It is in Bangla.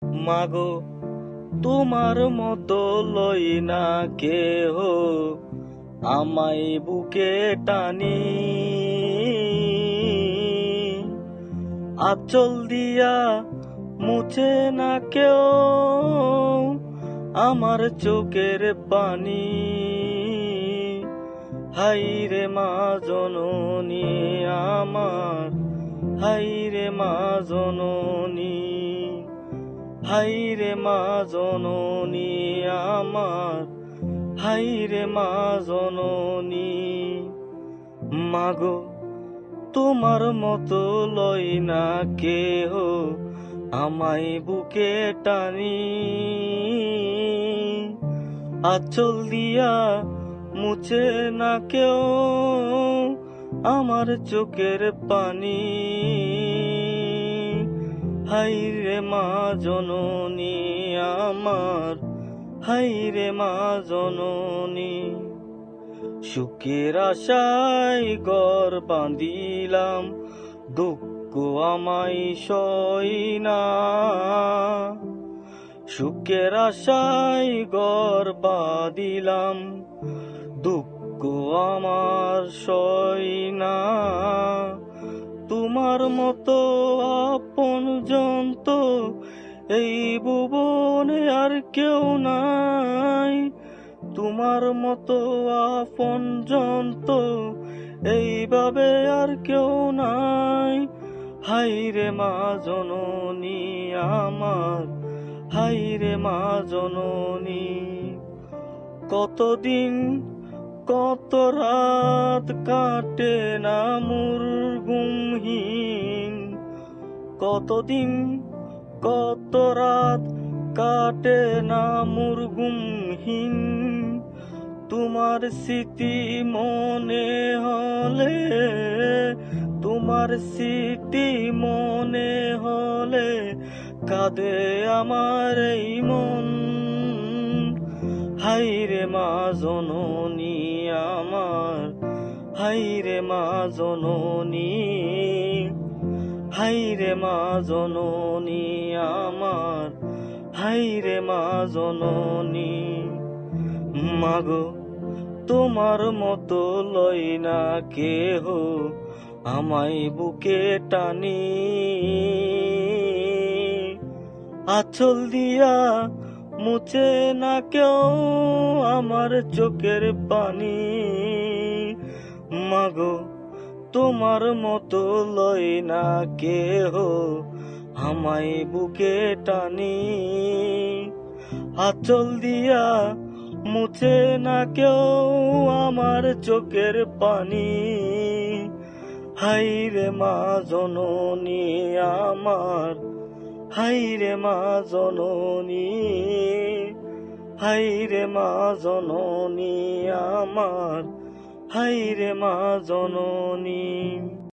মাগো তোমার মতো লই না কেহ আমায় বুকে টানি, আঁচল দিয়া মুছে না কেউ আমার চোখের পানি। হাই রে মা জননী আমার, হাই রে মা জননী, হাই রে মা জননী আমার, হাই রে মা জননী। মাগো তোমার মতো লই না কেহ আমায় বুকে টানি, আঁচল দিয়া মুছে না কেউ আমার চোখের পানি। হাই রে মা জননী আমার, হাই রে মা জননী। সুখের আশায় ঘর বাঁধিলাম, দুঃখ আমায় সই না। সুখের আশায় ঘর বাঁধিলাম, দুঃখ আমার সই না। তোমার মতো আপন জন্ত এই ভুবনে আর কেউ নাই, তোমার মতো আপন জন্ত এইভাবে আর কেউ নাই। হাই রে মা জননী আমার, হাই রে মা জননী। কতদিন কত রাত কাটে না মোর ঘুমহীন, কতদিন কত রাত কাটে না মোর ঘুমহীন। তোমার স্মৃতি মনে হলে, তোমার স্মৃতি মনে হলে কাঁদে আমার এই মন। হাই রে মা জননী আমার, হাই রে মা জননী, হাই রে মা জননী আমার, হাই রে মা জননী। মাগো তোমার মতো লই না কেহ আমায় বুকে টানি, আঁচল দিয়া মুছে না কেউ আমার চোখের পানি। মাগো তোমার মতো লই না কেহ আমায় বুকে টানি, আঁচল দিয়া মুছে না কেউ আমার চোখের পানি। হাই রে মা জননী আমার, হাই রে মা জননী, হাই রে মা জননী আমার, হাই রে মা জননী।